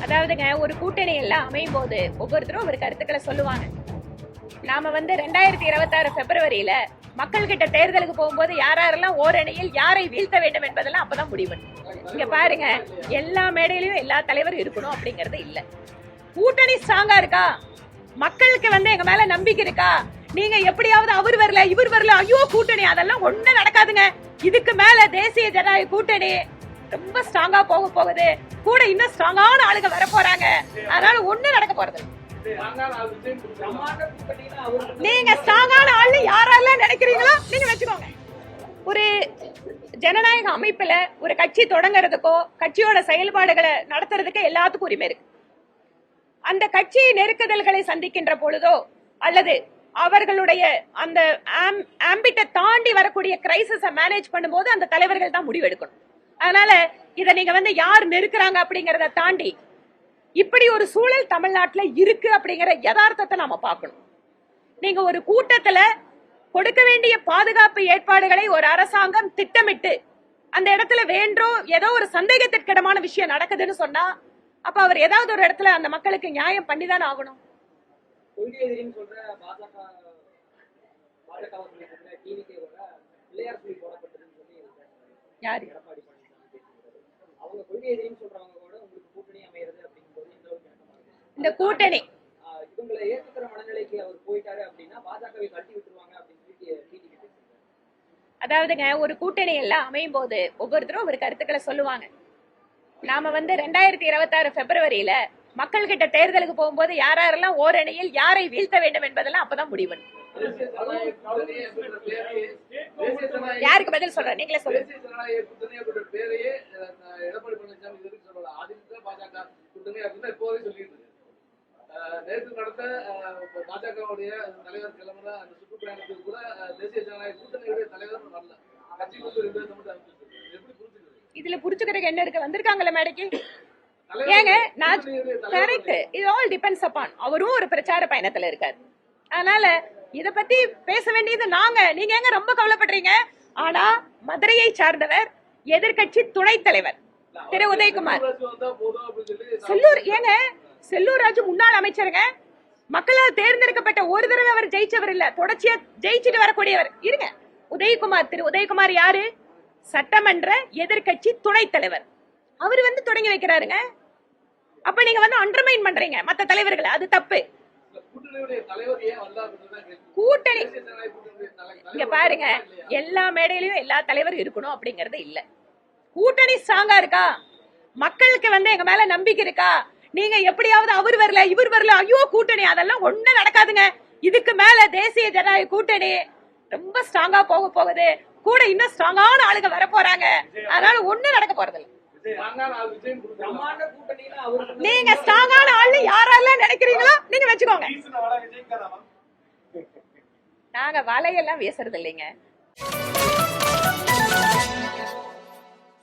அதாவதுங்க ஒரு கூட்டணி எல்லாம் அமையும் போது ஒவ்வொருத்தரும் ஒரு கருத்துக்களை சொல்லுவாங்க. நாம 2026 பிப்ரவரியில மக்கள் கிட்ட தேர்தலுக்கு போகும்போது யாரெல்லாம் ஓரணியில் யாரை வீழ்த்த வேண்டும் என்பதெல்லாம் அப்பதான் முடிவு. இங்க பாருங்க, எல்லா மேடையிலயும் எல்லா தலைவரும் இருக்கணும் அப்படிங்கறது இல்ல. கூட்டணி ஸ்ட்ராங்கா இருக்கா, மக்களுக்கு எங்க மேல நம்பிக்கை இருக்கா, நீங்க எப்படியாவது அவர் வரல இவர் வரல ஐயோ கூட்டணி, அதெல்லாம் ஒண்ணு நடக்காதுங்க. இதுக்கு மேல தேசிய ஜனநாயக கூட்டணி ரொம்ப ஸ்ட்ராங்கா போகுது, கூட இன்னும் ஸ்ட்ராங்கான ஆளுங்க வர போறாங்க. அதனால ஒண்ணு நடக்க போறது. நீங்க ஸ்ட்ராங்கான ஆளு யாரெல்லாம் நினைக்கிறீங்களோ நீங்க வச்சுக்கோங்க. ஒரு ஜனநாயக அமைப்புல ஒரு கட்சி தொடங்குறதுக்கோ கட்சியோட செயல்பாடுகளை நடத்துறதுக்கு எல்லாத்துக்கும் உரிமை இருக்கு. அந்த கட்சி நெருக்குதல்களை சந்திக்கின்ற பொழுதோ அல்லது அவர்களுடைய அந்த ஆம்பிட்டை தாண்டி வரக்கூடிய கிரைசிஸ மேனேஜ் பண்ணும்போது அந்த தலைவர்கள் தான் முடிவெடுக்கணும். அதனால இத நீங்க யார் நெருக்குறாங்க அப்படிங்கறத தாண்டி இப்படி ஒரு சூழல் தமிழ்நாட்டுல இருக்கு அப்படிங்கிற யதார்த்தத்தை நாம பார்க்கணும். நீங்க ஒரு கூட்டத்துல கொடுக்க வேண்டிய பாதுகாப்பு ஏற்பாடுகளை ஒரு அரசாங்கம் திட்டமிட்டு அந்த இடத்துல வேண்டோ ஏதோ ஒரு சந்தேகத்திற்கிடமான விஷயம் நடக்குதுன்னு சொன்னா அப்ப அவர் ஏதாவது ஒரு இடத்துல அந்த மக்களுக்கு நியாயம் பண்ணிதான் ஆகணும். யாரு இந்த கூட்டணி அதாவதுங்க ஒரு கூட்டணி எல்லாம் அமையும் போது ஒவ்வொருத்தரும் ஒரு கருத்துக்களை சொல்லுவாங்க. நாம 2026 பிப்ரவரியில மக்கள் கிட்ட தேர்தலுக்கு போகும்போது யாரெல்லாம் ஓரணியில் யாரை வீழ்த்த வேண்டும் என்பதெல்லாம் அப்பதான் முடிவு. யாருக்கு பதில் சொல்ற, நீங்களே சொல்லுங்க. நேற்று நடந்த பாஜகவுடைய தலைவர் கிளம்புற அந்த சுற்றுப்பயணத்துக்கு கூட தேசிய ஜனநாயக கூட்டணியுடைய தலைவர் வரல. இதுல புரிஞ்சுக்கிறதுக்கு என்ன இருக்கு, வந்திருக்காங்கல்ல மேடைக்கு. ஏங்க நான் கரெக்ட், இது ஆல் டிபெண்ட்ஸ் அப்பான். அவரும் ஒரு பிரச்சார பயணத்துல இருக்காரு. அதனால இத பத்தி பேச வேண்டியது நாங்க, நீங்க எங்க ரொம்ப கவலைப்படுறீங்க. ஆனா மதுரையை சார்ந்தவர் எதிர்கட்சி துணைத் தலைவர் திரு உதயகுமார் செல்லூர், ஏங்க செல்லூர் ராஜு முன்னாள் அமைச்சருங்க, மக்களால் தேர்ந்தெடுக்கப்பட்ட ஒரு தடவை அவர் ஜெயிச்சவர் இல்ல, தொடர்ச்சியா ஜெயிச்சுட்டு வரக்கூடியவர். இருங்க, உதயகுமார், திரு உதயகுமார் யாரு? சட்டமன்ற எதிர்கட்சி துணைத் தலைவர். அவர் தொடங்கி வைக்கிறாருங்க. அப்ப நீங்க அண்டர்மைன் பண்றீங்க மத்த தலைவர்களை, அது தப்பு. கூட்டணி இங்க பாருங்க, எல்லா மேடையிலயும் எல்லா தலைவரும் இருக்கணும் அப்படிங்கறது இல்ல. கூட்டணி ஸ்ட்ராங்கா இருக்கா, மக்களுக்கு எங்க மேல நம்பிக்கை இருக்கா, நீங்க எப்படியாவது அவர் வரல இவர் வரல ஐயோ கூட்டணி, அதெல்லாம் ஒண்ணு நடக்காதுங்க. இதுக்கு மேல தேசிய ஜனநாயக கூட்டணி ரொம்ப ஸ்ட்ராங்கா போகுது, கூட இன்னும் ஸ்ட்ராங்கான ஆளுங்க வர போறாங்க. அதனால ஒண்ணு நடக்க போறது இல்ல. நீங்க ஸ்ட்ராங்கான ஆளு யாரெல்லாம் நினைக்கிறீங்களோ நீங்க வச்சுக்கோங்க. நாங்க வலையெல்லாம் வீசுறது இல்லைங்க.